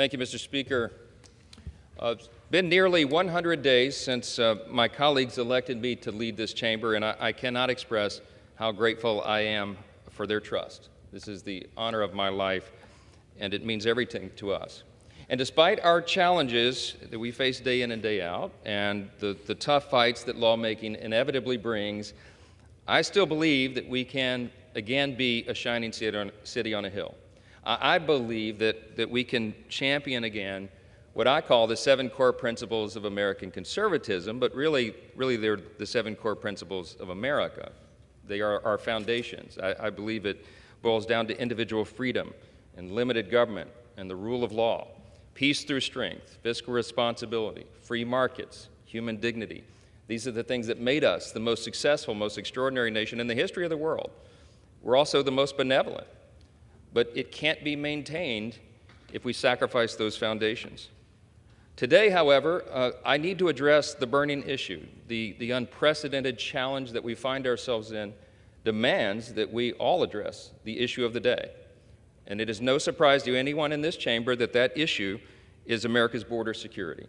Thank you, Mr. Speaker. It's been nearly 100 days since my colleagues elected me to lead this chamber, and I cannot express how grateful I am for their trust. This is the honor of my life, and it means everything to us. And despite our challenges that we face day in and day out, and the tough fights that lawmaking inevitably brings, I still believe that we can again be a shining city on a hill. I believe that we can champion again what I call the 7 core principles of American conservatism, but really they're the 7 core principles of America. They are our foundations. I believe it boils down to individual freedom and limited government and the rule of law, peace through strength, fiscal responsibility, free markets, human dignity. These are the things that made us the most successful, most extraordinary nation in the history of the world. We're also the most benevolent, but it can't be maintained if we sacrifice those foundations. Today, however, I need to address the burning issue. The unprecedented challenge that we find ourselves in demands that we all address the issue of the day. And it is no surprise to anyone in this chamber that that issue is America's border security.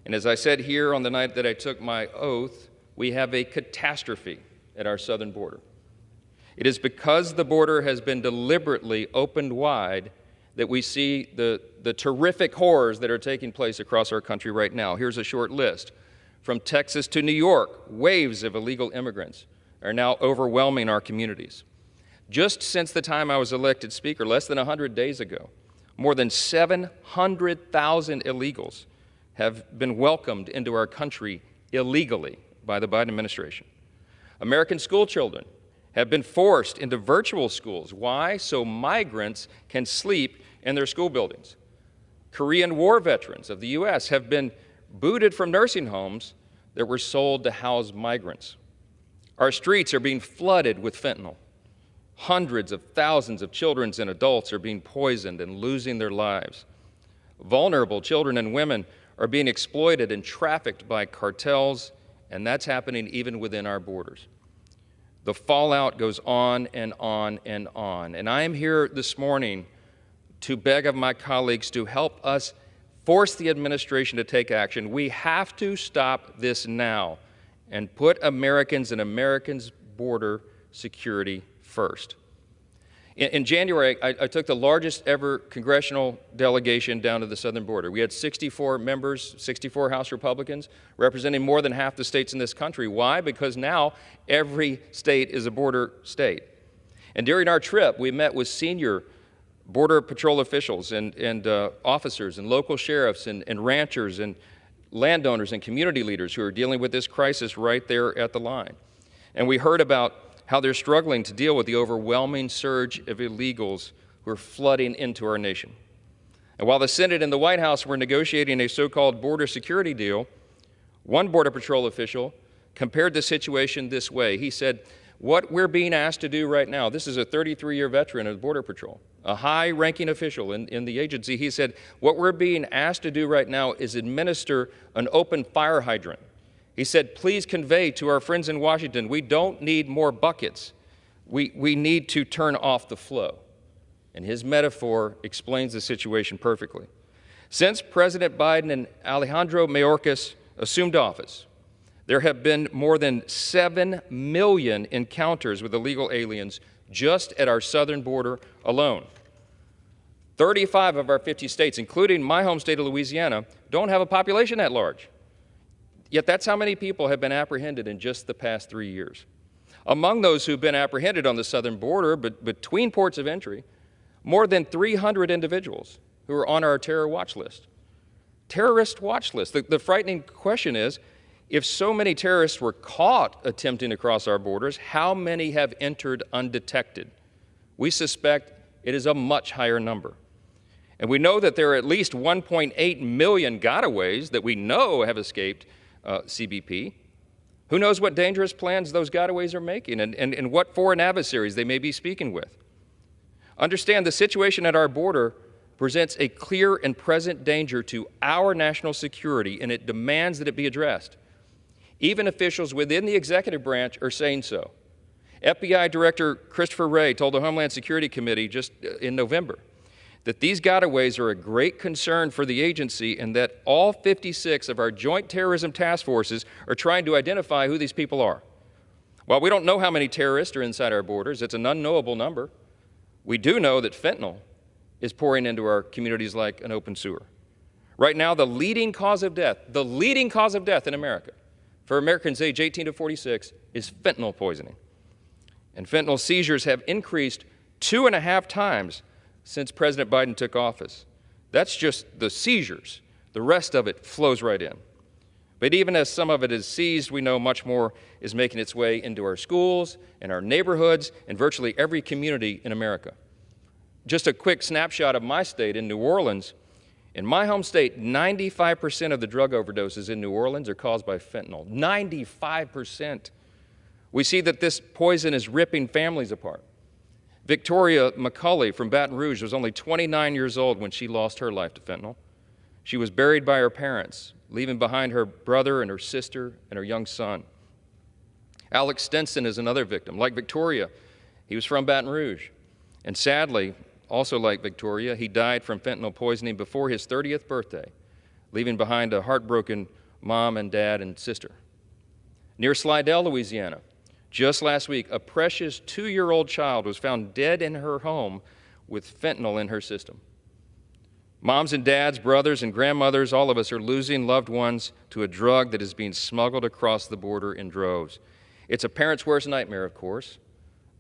And as I said here on the night that I took my oath, we have a catastrophe at our southern border. It is because the border has been deliberately opened wide that we see the terrific horrors that are taking place across our country right now. Here's a short list. From Texas to New York, waves of illegal immigrants are now overwhelming our communities. Just since the time I was elected Speaker, less than 100 days ago, more than 700,000 illegals have been welcomed into our country illegally by the Biden administration. American school children have been forced into virtual schools. Why? So migrants can sleep in their school buildings. Korean War veterans of the U.S. have been booted from nursing homes that were sold to house migrants. Our streets are being flooded with fentanyl. Hundreds of thousands of children and adults are being poisoned and losing their lives. Vulnerable children and women are being exploited and trafficked by cartels, and that's happening even within our borders. The fallout goes on and on and on. And I am here this morning to beg of my colleagues to help us force the administration to take action. We have to stop this now and put Americans and Americans' border security first. In January, I took the largest ever congressional delegation down to the southern border. We had 64 members, 64 House Republicans, representing more than half the states in this country. Why? Because now every state is a border state. And during our trip, we met with senior Border Patrol officials and officers and local sheriffs and ranchers and landowners and community leaders who are dealing with this crisis right there at the line. And we heard about how they're struggling to deal with the overwhelming surge of illegals who are flooding into our nation. And while the Senate and the White House were negotiating a so-called border security deal, one Border Patrol official compared the situation this way. He said, what we're being asked to do right now, this is a 33-year veteran of Border Patrol, a high-ranking official in the agency. He said, what we're being asked to do right now is administer an open fire hydrant. He said, please convey to our friends in Washington, we don't need more buckets. We need to turn off the flow. And his metaphor explains the situation perfectly. Since President Biden and Alejandro Mayorkas assumed office, there have been more than 7 million encounters with illegal aliens just at our southern border alone. 35 of our 50 states, including my home state of Louisiana, don't have a population that large. Yet that's how many people have been apprehended in just the past 3 years. Among those who've been apprehended on the southern border, but between ports of entry, more than 300 individuals who are on our terror watch list. Terrorist watch list. The frightening question is, if so many terrorists were caught attempting to cross our borders, how many have entered undetected? We suspect it is a much higher number. And we know that there are at least 1.8 million gotaways that we know have escaped CBP. Who knows what dangerous plans those gotaways are making and what foreign adversaries they may be speaking with. Understand the situation at our border presents a clear and present danger to our national security, and it demands that it be addressed. Even officials within the executive branch are saying so. FBI Director Christopher Wray told the Homeland Security Committee just in November that these gotaways are a great concern for the agency and that all 56 of our joint terrorism task forces are trying to identify who these people are. While we don't know how many terrorists are inside our borders, it's an unknowable number. We do know that fentanyl is pouring into our communities like an open sewer. Right now, the leading cause of death in America for Americans aged 18 to 46 is fentanyl poisoning. And fentanyl seizures have increased 2.5 times since President Biden took office. That's just the seizures. The rest of it flows right in. But even as some of it is seized, we know much more is making its way into our schools and our neighborhoods and virtually every community in America. Just a quick snapshot of my state in New Orleans. In my home state, 95% of the drug overdoses in New Orleans are caused by fentanyl. 95%. We see that this poison is ripping families apart. Victoria McCulley from Baton Rouge was only 29 years old when she lost her life to fentanyl. She was buried by her parents, leaving behind her brother and her sister and her young son. Alex Stenson is another victim. Like Victoria, he was from Baton Rouge. And sadly, also like Victoria, he died from fentanyl poisoning before his 30th birthday, leaving behind a heartbroken mom and dad and sister. Near Slidell, Louisiana, just last week, a precious 2-year-old child was found dead in her home with fentanyl in her system. Moms and dads, brothers and grandmothers, all of us are losing loved ones to a drug that is being smuggled across the border in droves. It's a parent's worst nightmare, of course,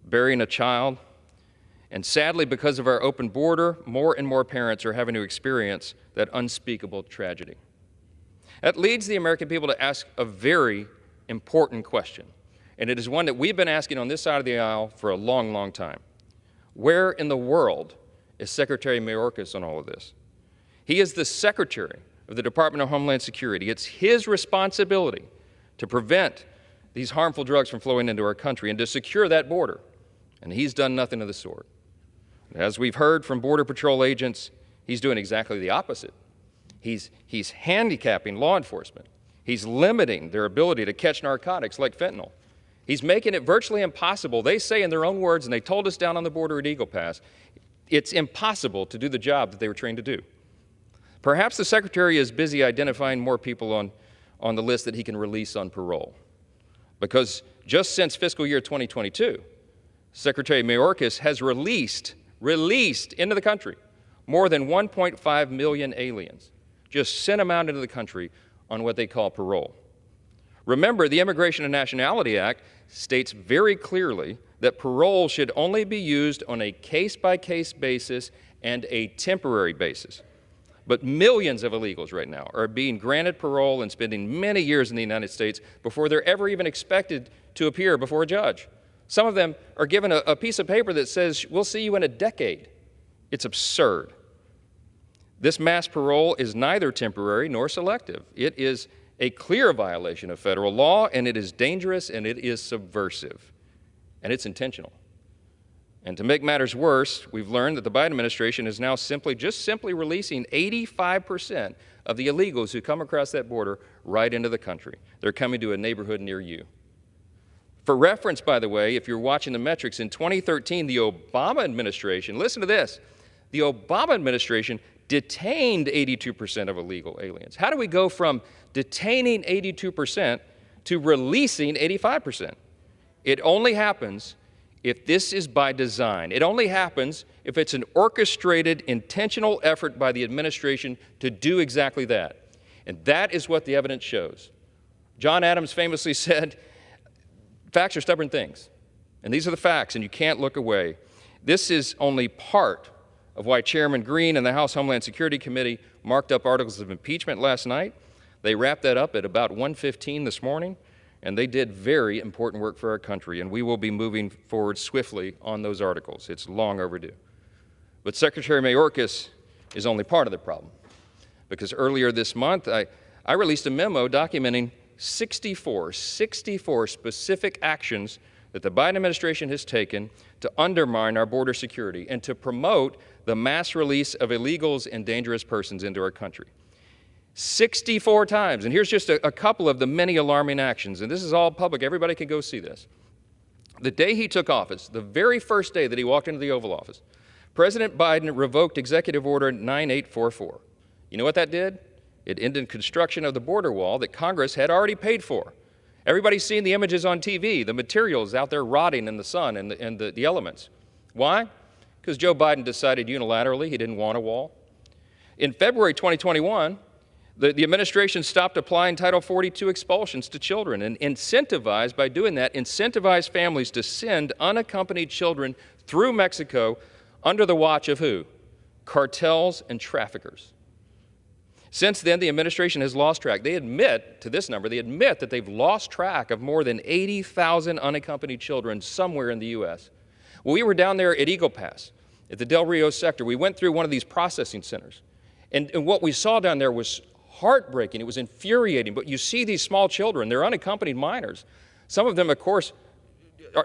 burying a child. And sadly, because of our open border, more and more parents are having to experience that unspeakable tragedy. That leads the American people to ask a very important question. And it is one that we've been asking on this side of the aisle for a long, long time. Where in the world is Secretary Mayorkas on all of this? He is the Secretary of the Department of Homeland Security. It's his responsibility to prevent these harmful drugs from flowing into our country and to secure that border. And he's done nothing of the sort. As we've heard from Border Patrol agents, he's doing exactly the opposite. He's handicapping law enforcement. He's limiting their ability to catch narcotics like fentanyl. He's making it virtually impossible. They say in their own words, and they told us down on the border at Eagle Pass, it's impossible to do the job that they were trained to do. Perhaps the Secretary is busy identifying more people on the list that he can release on parole. Because just since fiscal year 2022, Secretary Mayorkas has released into the country more than 1.5 million aliens. Just sent them out into the country on what they call parole. Remember, the Immigration and Nationality Act states very clearly that parole should only be used on a case-by-case basis and a temporary basis. But millions of illegals right now are being granted parole and spending many years in the United States before they're ever even expected to appear before a judge. Some of them are given a piece of paper that says, we'll see you in a decade. It's absurd. This mass parole is neither temporary nor selective. It is a clear violation of federal law, and it is dangerous, and it is subversive, and it's intentional. And to make matters worse, we've learned that the Biden administration is now simply releasing 85% of the illegals who come across that border right into the country. They're coming to a neighborhood near you. For reference, by the way, if you're watching the metrics, in 2013, the Obama administration, listen to this, the Obama administration detained 82% of illegal aliens. How do we go from detaining 82% to releasing 85%? It only happens if this is by design. It only happens if it's an orchestrated, intentional effort by the administration to do exactly that. And that is what the evidence shows. John Adams famously said, facts are stubborn things. And these are the facts, and you can't look away. This is only part of why Chairman Green and the House Homeland Security Committee marked up articles of impeachment last night. They wrapped that up at about 1:15 this morning, and they did very important work for our country, and we will be moving forward swiftly on those articles. It's long overdue. But Secretary Mayorkas is only part of the problem, because earlier this month, I released a memo documenting 64 specific actions that the Biden administration has taken to undermine our border security and to promote the mass release of illegals and dangerous persons into our country. 64 times. And here's just a couple of the many alarming actions. And this is all public. Everybody can go see this. The day he took office, the very first day that he walked into the Oval Office, President Biden revoked Executive Order 9844. You know what that did? It ended construction of the border wall that Congress had already paid for. Everybody's seen the images on TV, the materials out there rotting in the sun and the elements. Why? Because Joe Biden decided unilaterally he didn't want a wall. In February 2021, the administration stopped applying Title 42 expulsions to children and incentivized, by doing that, incentivized families to send unaccompanied children through Mexico under the watch of who? Cartels and traffickers. Since then, the administration has lost track. They admit to this number, they admit that they've lost track of more than 80,000 unaccompanied children somewhere in the U.S. Well, we were down there at Eagle Pass, at the Del Rio sector. We went through one of these processing centers. And what we saw down there was heartbreaking. It was infuriating. But you see these small children, they're unaccompanied minors. Some of them, of course,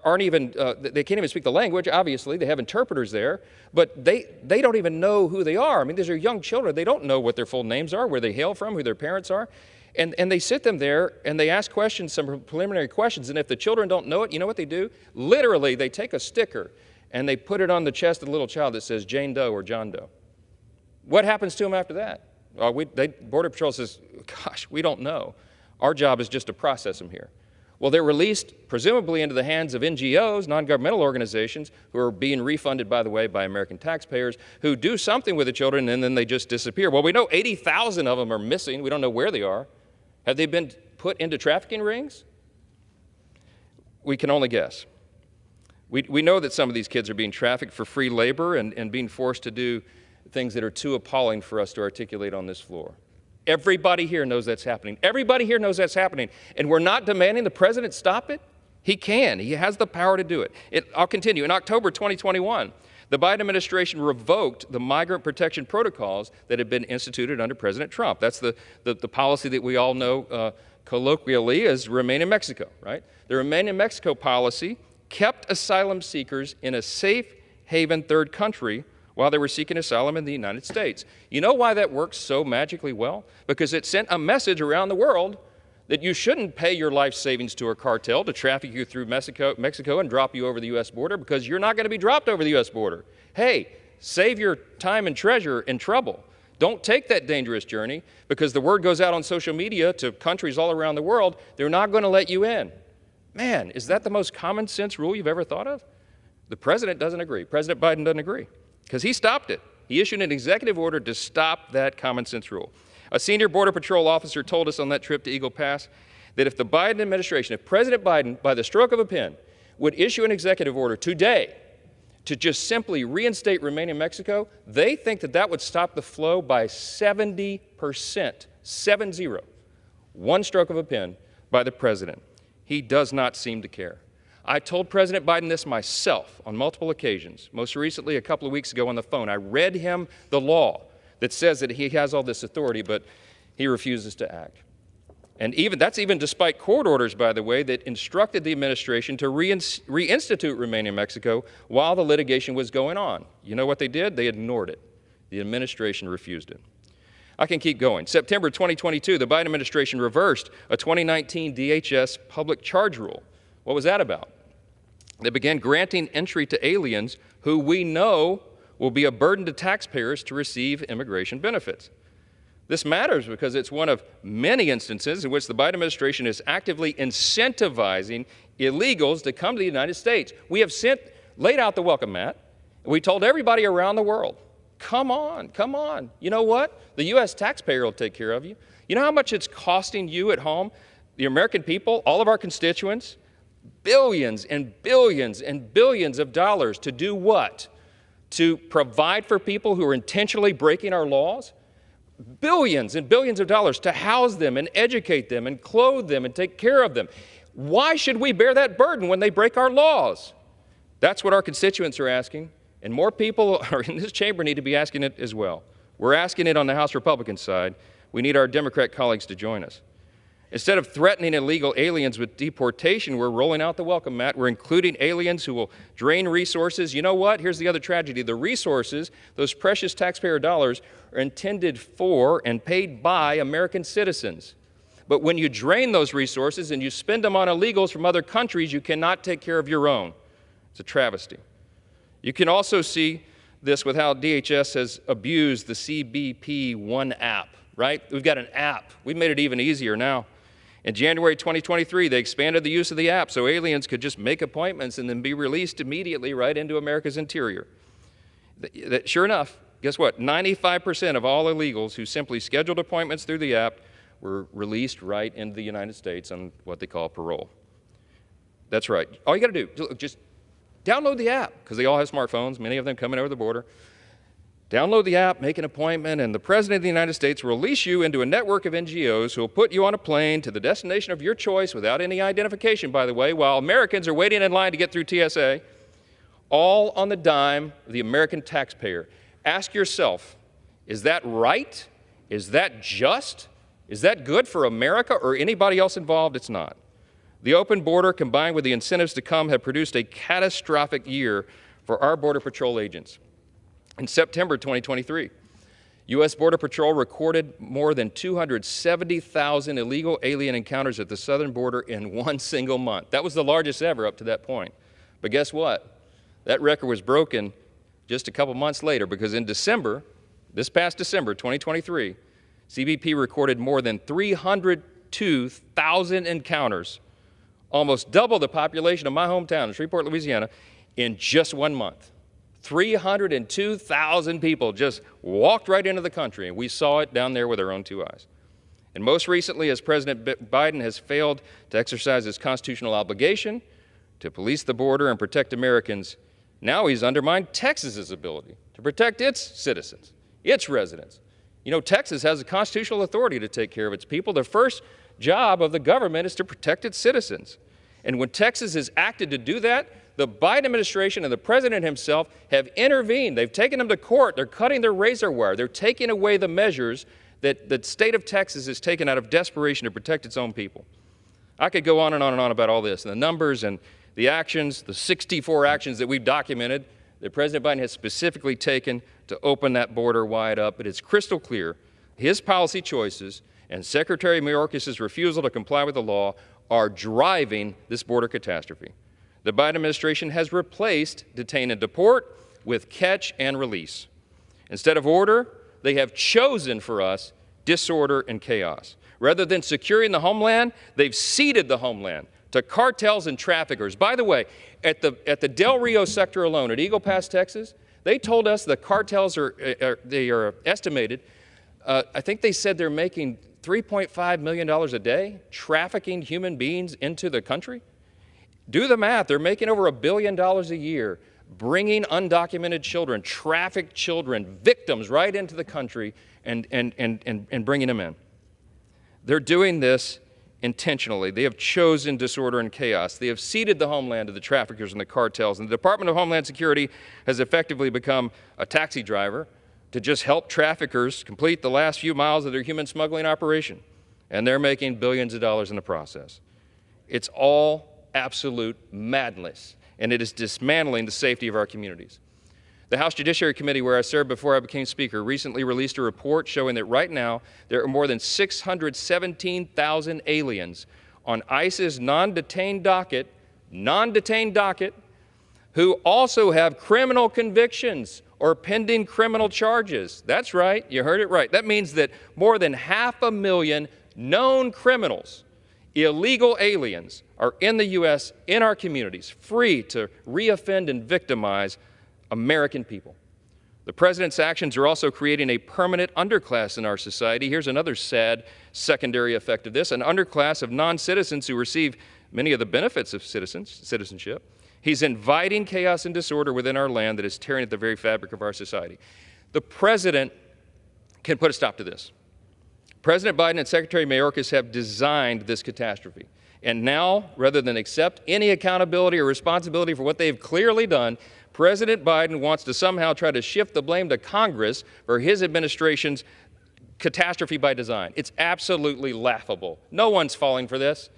aren't even, they can't even speak the language, obviously. They have interpreters there. But they don't even know who they are. I mean, these are young children. They don't know what their full names are, where they hail from, who their parents are. And they sit them there, and they ask questions, some preliminary questions. And if the children don't know it, you know what they do? Literally, they take a sticker, and they put it on the chest of the little child that says Jane Doe or John Doe. What happens to them after that? Border Patrol says, gosh, we don't know. Our job is just to process them here. Well, they're released, presumably into the hands of NGOs, non-governmental organizations, who are being refunded, by the way, by American taxpayers, who do something with the children, and then they just disappear. Well, we know 80,000 of them are missing. We don't know where they are. Have they been put into trafficking rings? We can only guess. We know that some of these kids are being trafficked for free labor and being forced to do things that are too appalling for us to articulate on this floor. Everybody here knows that's happening. Everybody here knows that's happening. And we're not demanding the president stop it. He can. He has the power to do it. I'll continue. In October 2021, the Biden administration revoked the migrant protection protocols that had been instituted under President Trump. That's the policy that we all know colloquially as Remain in Mexico, right? The Remain in Mexico policy kept asylum seekers in a safe haven third country while they were seeking asylum in the United States. You know why that works so magically well? Because it sent a message around the world that you shouldn't pay your life savings to a cartel to traffic you through Mexico and drop you over the U.S. border, because you're not going to be dropped over the U.S. border. Hey, save your time and treasure and trouble. Don't take that dangerous journey, because the word goes out on social media to countries all around the world, they're not going to let you in. Man, is that the most common sense rule you've ever thought of? The president doesn't agree. President Biden doesn't agree, because he stopped it. He issued an executive order to stop that common sense rule. A senior Border Patrol officer told us on that trip to Eagle Pass that if the Biden administration, if President Biden, by the stroke of a pen, would issue an executive order today to just simply reinstate Remain in Mexico, they think that that would stop the flow by 70%, 7-0. One stroke of a pen by the president. He does not seem to care. I told President Biden this myself on multiple occasions, most recently a couple of weeks ago on the phone. I read him the law that says that he has all this authority, but he refuses to act. And that's even despite court orders, by the way, that instructed the administration to reinstitute Remain in Mexico while the litigation was going on. You know what they did? They ignored it. The administration refused it. I can keep going. September 2022, the Biden administration reversed a 2019 DHS public charge rule. What was that about? They began granting entry to aliens who we know will be a burden to taxpayers to receive immigration benefits. This matters because it's one of many instances in which the Biden administration is actively incentivizing illegals to come to the United States. We have laid out the welcome mat, and we told everybody around the world, come on, come on. You know what? The U.S. taxpayer will take care of you. You know how much it's costing you at home, the American people, all of our constituents? Billions and billions and billions of dollars to do what? To provide for people who are intentionally breaking our laws? Billions and billions of dollars to house them and educate them and clothe them and take care of them. Why should we bear that burden when they break our laws? That's what our constituents are asking, and more people in this chamber need to be asking it as well. We're asking it on the House Republican side. We need our Democrat colleagues to join us. Instead of threatening illegal aliens with deportation, we're rolling out the welcome mat. We're including aliens who will drain resources. You know what? Here's the other tragedy. The resources, those precious taxpayer dollars, are intended for and paid by American citizens. But when you drain those resources and you spend them on illegals from other countries, you cannot take care of your own. It's a travesty. You can also see this with how DHS has abused the CBP One app, right? We've got an app. We've made it even easier now. In January 2023, they expanded the use of the app so aliens could just make appointments and then be released immediately right into America's interior. Sure enough, guess what? 95% of all illegals who simply scheduled appointments through the app were released right into the United States on what they call parole. That's right. All you got to do, just download the app, because they all have smartphones, many of them coming over the border. Download the app, make an appointment, and the President of the United States will release you into a network of NGOs who will put you on a plane to the destination of your choice without any identification, by the way, while Americans are waiting in line to get through TSA, all on the dime of the American taxpayer. Ask yourself, is that right? Is that just? Is that good for America or anybody else involved? It's not. The open border, combined with the incentives to come, have produced a catastrophic year for our Border Patrol agents. In September 2023, U.S. Border Patrol recorded more than 270,000 illegal alien encounters at the southern border in one single month. That was the largest ever up to that point. But guess what? That record was broken just a couple months later, because in December, this past December 2023, CBP recorded more than 302,000 encounters, almost double the population of my hometown of Shreveport, Louisiana, in just 1 month. 302,000 people just walked right into the country, and we saw it down there with our own 2 eyes. And most recently, as President Biden has failed to exercise his constitutional obligation to police the border and protect Americans, now he's undermined Texas's ability to protect its citizens, its residents. You know, Texas has a constitutional authority to take care of its people. The first job of the government is to protect its citizens. And when Texas has acted to do that, the Biden administration and the president himself have intervened. They've taken them to court. They're cutting their razor wire. They're taking away the measures that the state of Texas has taken out of desperation to protect its own people. I could go on and on and on about all this, and the numbers and the actions, the 64 actions that we've documented that President Biden has specifically taken to open that border wide up. But it's crystal clear his policy choices and Secretary Mayorkas' refusal to comply with the law are driving this border catastrophe. The Biden administration has replaced detain and deport with catch and release. Instead of order, they have chosen for us disorder and chaos. Rather than securing the homeland, they've ceded the homeland to cartels and traffickers. By the way, at the Del Rio sector alone, at Eagle Pass, Texas, they told us the cartels are estimated, I think they said they're making $3.5 million a day trafficking human beings into the country. Do the math. They're making over $1 billion a year, bringing undocumented children, trafficked children, victims right into the country and bringing them in. They're doing this intentionally. They have chosen disorder and chaos. They have ceded the homeland to the traffickers and the cartels. And the Department of Homeland Security has effectively become a taxi driver to just help traffickers complete the last few miles of their human smuggling operation. And they're making billions of dollars in the process. It's all absolute madness, and it is dismantling the safety of our communities. The House Judiciary Committee, where I served before I became Speaker, recently released a report showing that right now there are more than 617,000 aliens on ICE's non-detained docket, who also have criminal convictions or pending criminal charges. That's right, you heard it right. That means that more than 500,000 known criminals, illegal aliens, are in the U.S., in our communities, free to reoffend and victimize American people. The president's actions are also creating a permanent underclass in our society. Here's another sad secondary effect of this, an underclass of non-citizens who receive many of the benefits of citizenship. He's inviting chaos and disorder within our land that is tearing at the very fabric of our society. The president can put a stop to this. President Biden and Secretary Mayorkas have designed this catastrophe. And now, rather than accept any accountability or responsibility for what they've clearly done, President Biden wants to somehow try to shift the blame to Congress for his administration's catastrophe by design. It's absolutely laughable. No one's falling for this.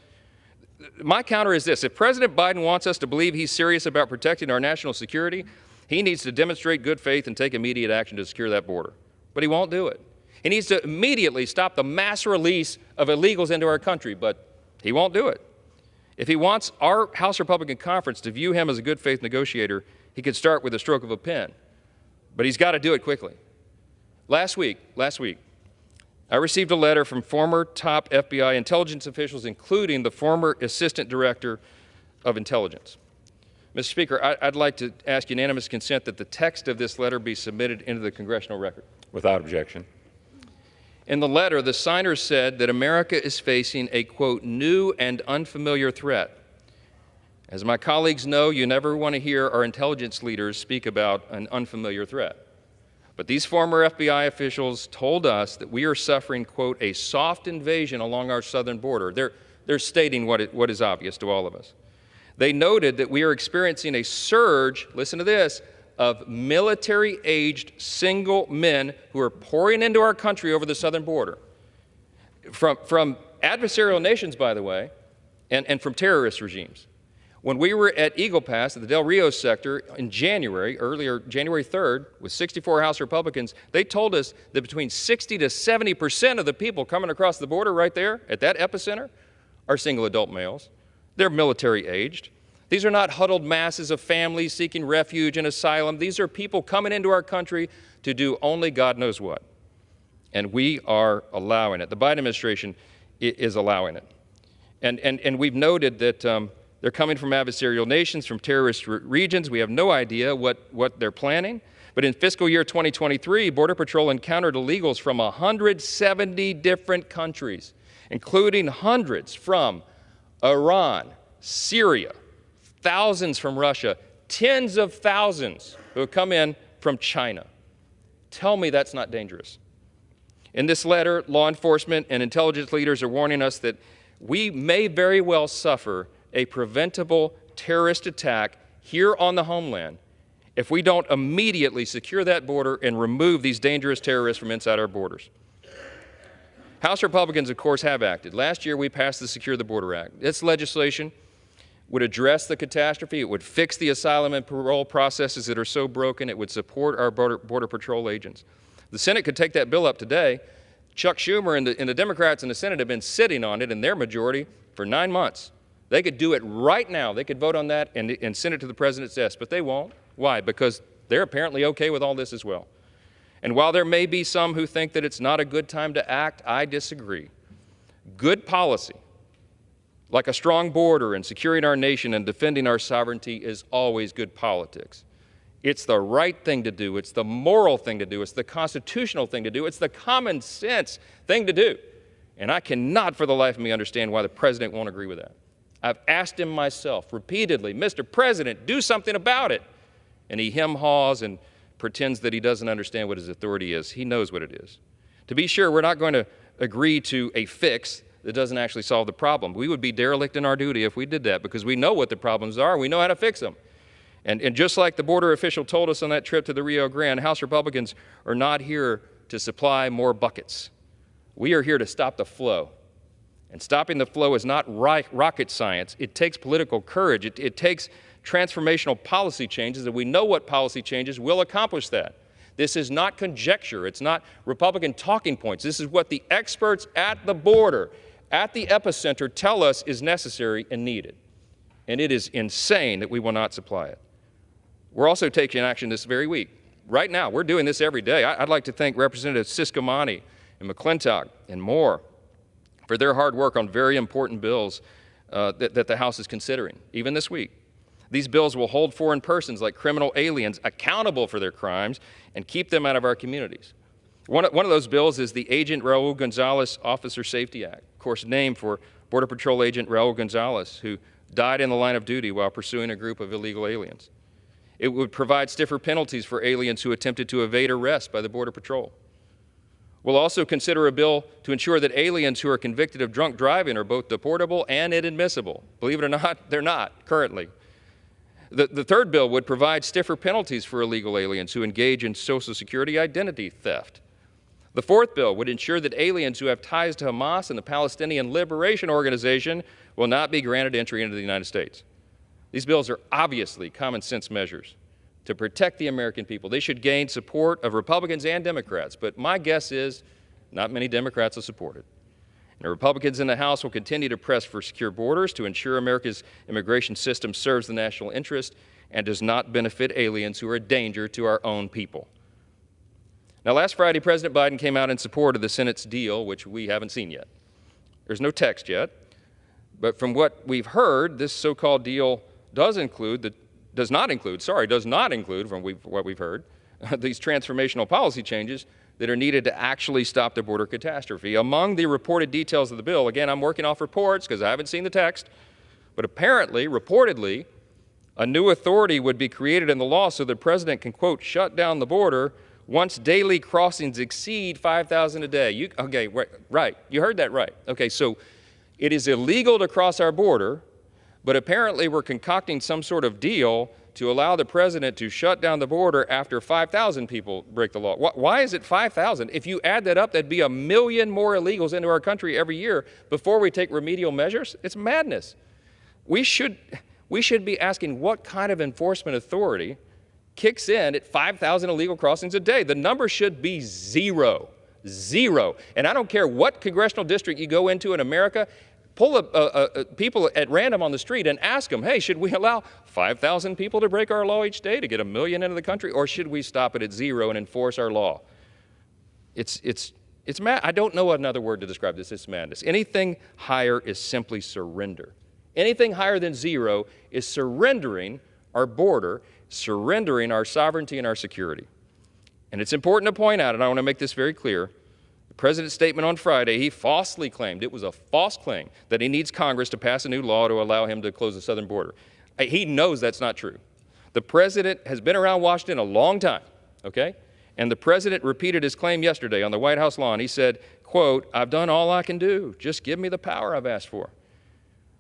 My counter is this. If President Biden wants us to believe he's serious about protecting our national security, he needs to demonstrate good faith and take immediate action to secure that border. But he won't do it. He needs to immediately stop the mass release of illegals into our country, but he won't do it. If he wants our House Republican Conference to view him as a good faith negotiator, he could start with a stroke of a pen. but he's got to do it quickly. Last week, I received a letter from former top FBI intelligence officials, including the former Assistant Director of Intelligence. Mr. Speaker, I'd like to ask unanimous consent that the text of this letter be submitted into the congressional record. Without objection. In the letter, the signers said that America is facing a, quote, new and unfamiliar threat. As my colleagues know, you never want to hear our intelligence leaders speak about an unfamiliar threat. But these former FBI officials told us that we are suffering, quote, a soft invasion along our southern border. They're stating what is obvious to all of us. They noted that we are experiencing a surge, listen to this, of military-aged single men who are pouring into our country over the southern border. From adversarial nations, by the way, and from terrorist regimes. When we were at Eagle Pass at the Del Rio sector in January, January 3rd, with 64 House Republicans, they told us that between 60 to 70% of the people coming across the border right there at that epicenter are single adult males. They're military aged. These are not huddled masses of families seeking refuge and asylum. These are people coming into our country to do only God knows what. And we are allowing it. The Biden administration is allowing it. And we've noted that they're coming from adversarial nations, from terrorist regions. We have no idea what they're planning. But in fiscal year 2023, Border Patrol encountered illegals from 170 different countries, including hundreds from Iran, Syria, thousands from Russia, tens of thousands who have come in from China. Tell me that's not dangerous. In this letter, law enforcement and intelligence leaders are warning us that we may very well suffer a preventable terrorist attack here on the homeland if we don't immediately secure that border and remove these dangerous terrorists from inside our borders. House Republicans, of course, have acted. Last year, we passed the Secure the Border Act. This legislation would address the catastrophe. It would fix the asylum and parole processes that are so broken. It would support our Border Patrol agents. The Senate could take that bill up today. Chuck Schumer and the Democrats in the Senate have been sitting on it in their majority for 9 months. They could do it right now. They could vote on that and send it to the president's desk, but they won't. Why? Because they're apparently okay with all this as well. And while there may be some who think that it's not a good time to act, I disagree. Good policy, like a strong border and securing our nation and defending our sovereignty, is always good politics. It's the right thing to do. It's the moral thing to do. It's the constitutional thing to do. It's the common sense thing to do. And I cannot for the life of me understand why the president won't agree with that. I've asked him myself repeatedly, Mr. President, do something about it. And he hem-haws and pretends that he doesn't understand what his authority is. He knows what it is. To be sure, we're not going to agree to a fix that doesn't actually solve the problem. We would be derelict in our duty if we did that, because we know what the problems are and we know how to fix them. And just like the border official told us on that trip to the Rio Grande, House Republicans are not here to supply more buckets. We are here to stop the flow. And stopping the flow is not rocket science. It takes political courage. It takes transformational policy changes, and we know what policy changes will accomplish that. This is not conjecture. It's not Republican talking points. This is what the experts at the border, at the epicenter, tell us is necessary and needed. And it is insane that we will not supply it. We're also taking action this very week. Right now, we're doing this every day. I'd like to thank Representatives Ciscomani and McClintock and Moore for their hard work on very important bills that the House is considering, even this week. These bills will hold foreign persons like criminal aliens accountable for their crimes and keep them out of our communities. One of those bills is the Agent Raul Gonzalez Officer Safety Act, of course named for Border Patrol Agent Raul Gonzalez, who died in the line of duty while pursuing a group of illegal aliens. It would provide stiffer penalties for aliens who attempted to evade arrest by the Border Patrol. We'll also consider a bill to ensure that aliens who are convicted of drunk driving are both deportable and inadmissible. Believe it or not, they're not currently. The third bill would provide stiffer penalties for illegal aliens who engage in Social Security identity theft. The fourth bill would ensure that aliens who have ties to Hamas and the Palestinian Liberation Organization will not be granted entry into the United States. These bills are obviously common sense measures to protect the American people. They should gain support of Republicans and Democrats, but my guess is not many Democrats will support it. And Republicans in the House will continue to press for secure borders to ensure America's immigration system serves the national interest and does not benefit aliens who are a danger to our own people. Now, last Friday, President Biden came out in support of the Senate's deal, which we haven't seen yet. There's no text yet, but from what we've heard, this so-called deal does not include, from what we've heard, these transformational policy changes that are needed to actually stop the border catastrophe. Among the reported details of the bill, again, I'm working off reports because I haven't seen the text, but apparently, reportedly, a new authority would be created in the law so the president can, quote, shut down the border once daily crossings exceed 5,000 a day. Okay, right, you heard that right. Okay, so it is illegal to cross our border, but apparently we're concocting some sort of deal to allow the president to shut down the border after 5,000 people break the law. Why is it 5,000? If you add that up, that'd be 1 million more illegals into our country every year before we take remedial measures. It's madness. We should be asking what kind of enforcement authority kicks in at 5,000 illegal crossings a day. The number should be zero. Zero. And I don't care what congressional district you go into in America, pull people at random on the street and ask them, hey, should we allow 5,000 people to break our law each day to get 1 million into the country, or should we stop it at zero and enforce our law? It's mad. I don't know another word to describe this. It's madness. Anything higher is simply surrender. Anything higher than zero is surrendering our border, surrendering our sovereignty and our security. And it's important to point out, and I want to make this very clear, the president's statement on Friday, he falsely claimed, it was a false claim, that he needs Congress to pass a new law to allow him to close the southern border. He knows that's not true. The president has been around Washington a long time, okay? And the president repeated his claim yesterday on the White House lawn. He said, quote, I've done all I can do. Just give me the power I've asked for.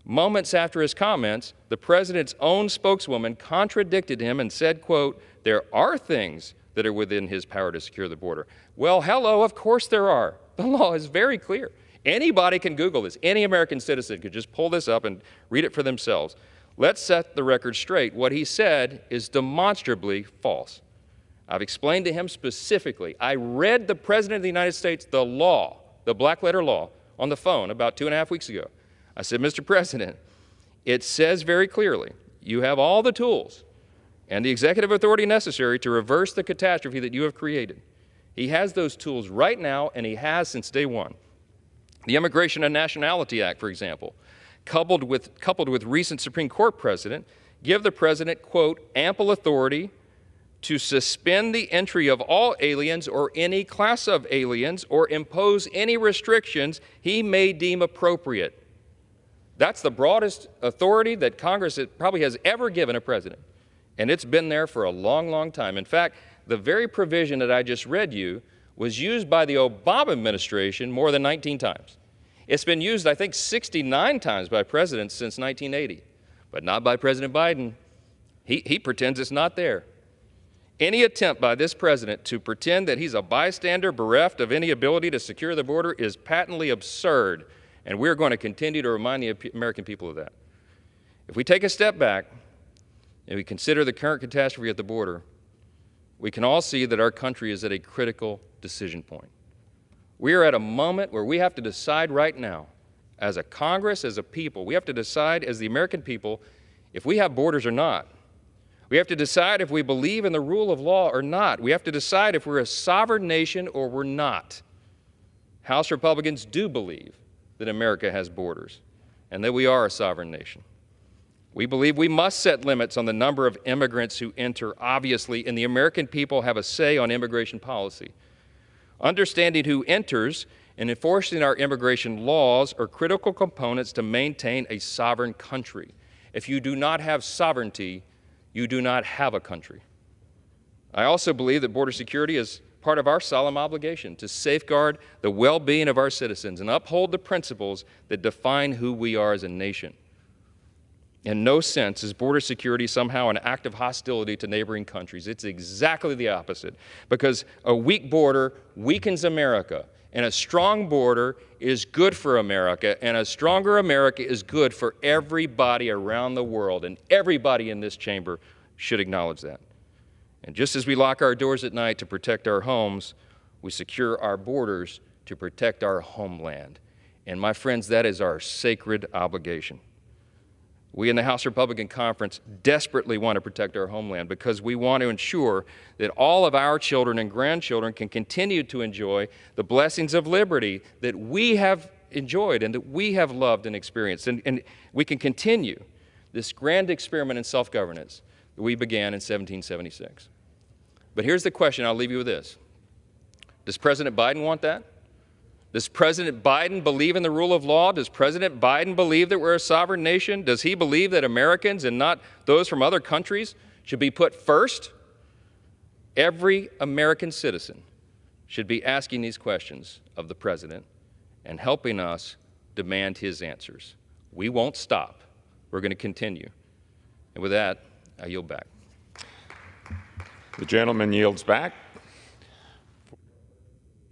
Moments after his comments, the president's own spokeswoman contradicted him and said, quote, there are things that are within his power to secure the border. Well, hello, of course there are. The law is very clear. Anybody can Google this. Any American citizen could just pull this up and read it for themselves. Let's set the record straight. What he said is demonstrably false. I've explained to him specifically. I read the President of the United States, the law, the black letter law, on the phone about 2.5 weeks ago. I said, Mr. President, it says very clearly, you have all the tools and the executive authority necessary to reverse the catastrophe that you have created. He has those tools right now, and he has since day one. The Immigration and Nationality Act, for example, coupled with recent Supreme Court precedent, give the president, quote, ample authority to suspend the entry of all aliens or any class of aliens or impose any restrictions he may deem appropriate. That's the broadest authority that Congress probably has ever given a president. And it's been there for a long, long time. In fact, the very provision that I just read you was used by the Obama administration more than 19 times. It's been used, I think, 69 times by presidents since 1980, but not by President Biden. He pretends it's not there. Any attempt by this president to pretend that he's a bystander bereft of any ability to secure the border is patently absurd, and we're going to continue to remind the American people of that. If we take a step back and we consider the current catastrophe at the border, we can all see that our country is at a critical decision point. We are at a moment where we have to decide right now, as a Congress, as a people, we have to decide as the American people if we have borders or not. We have to decide if we believe in the rule of law or not. We have to decide if we're a sovereign nation or we're not. House Republicans do believe that America has borders and that we are a sovereign nation. We believe we must set limits on the number of immigrants who enter, obviously, and the American people have a say on immigration policy. Understanding who enters and enforcing our immigration laws are critical components to maintain a sovereign country. If you do not have sovereignty, you do not have a country. I also believe that border security is part of our solemn obligation to safeguard the well-being of our citizens and uphold the principles that define who we are as a nation. In no sense is border security somehow an act of hostility to neighboring countries. It's exactly the opposite, because a weak border weakens America, and a strong border is good for America, and a stronger America is good for everybody around the world, and everybody in this chamber should acknowledge that. And just as we lock our doors at night to protect our homes, we secure our borders to protect our homeland. And my friends, that is our sacred obligation. We in the House Republican Conference desperately want to protect our homeland because we want to ensure that all of our children and grandchildren can continue to enjoy the blessings of liberty that we have enjoyed and that we have loved and experienced. And we can continue this grand experiment in self-governance that we began in 1776. But here's the question, I'll leave you with this. Does President Biden want that? Does President Biden believe in the rule of law? Does President Biden believe that we're a sovereign nation? Does he believe that Americans and not those from other countries should be put first? Every American citizen should be asking these questions of the President and helping us demand his answers. We won't stop. We're going to continue. And with that, I yield back. The gentleman yields back.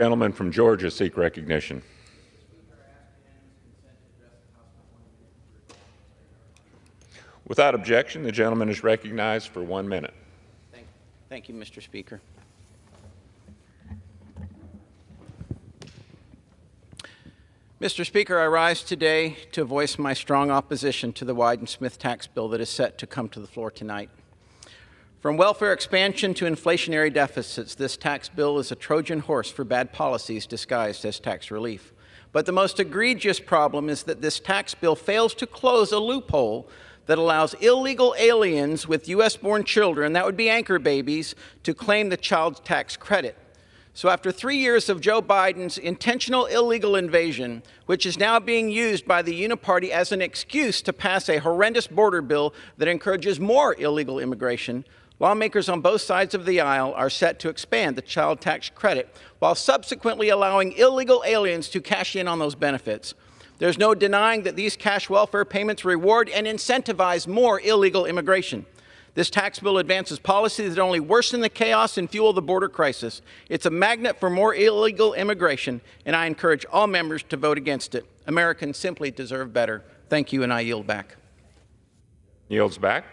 Gentleman from Georgia seek recognition. Without objection, the gentleman is recognized for 1 minute. Thank you, Mr. Speaker. Mr. Speaker, I rise today to voice my strong opposition to the Wyden-Smith tax bill that is set to come to the floor tonight. From welfare expansion to inflationary deficits, this tax bill is a Trojan horse for bad policies disguised as tax relief. But the most egregious problem is that this tax bill fails to close a loophole that allows illegal aliens with U.S.-born children, that would be anchor babies, to claim the child tax credit. So after 3 years of Joe Biden's intentional illegal invasion, which is now being used by the Uniparty as an excuse to pass a horrendous border bill that encourages more illegal immigration, lawmakers on both sides of the aisle are set to expand the child tax credit while subsequently allowing illegal aliens to cash in on those benefits. There's no denying that these cash welfare payments reward and incentivize more illegal immigration. This tax bill advances policies that only worsen the chaos and fuel the border crisis. It's a magnet for more illegal immigration, and I encourage all members to vote against it. Americans simply deserve better. Thank you, and I yield back. Yields back.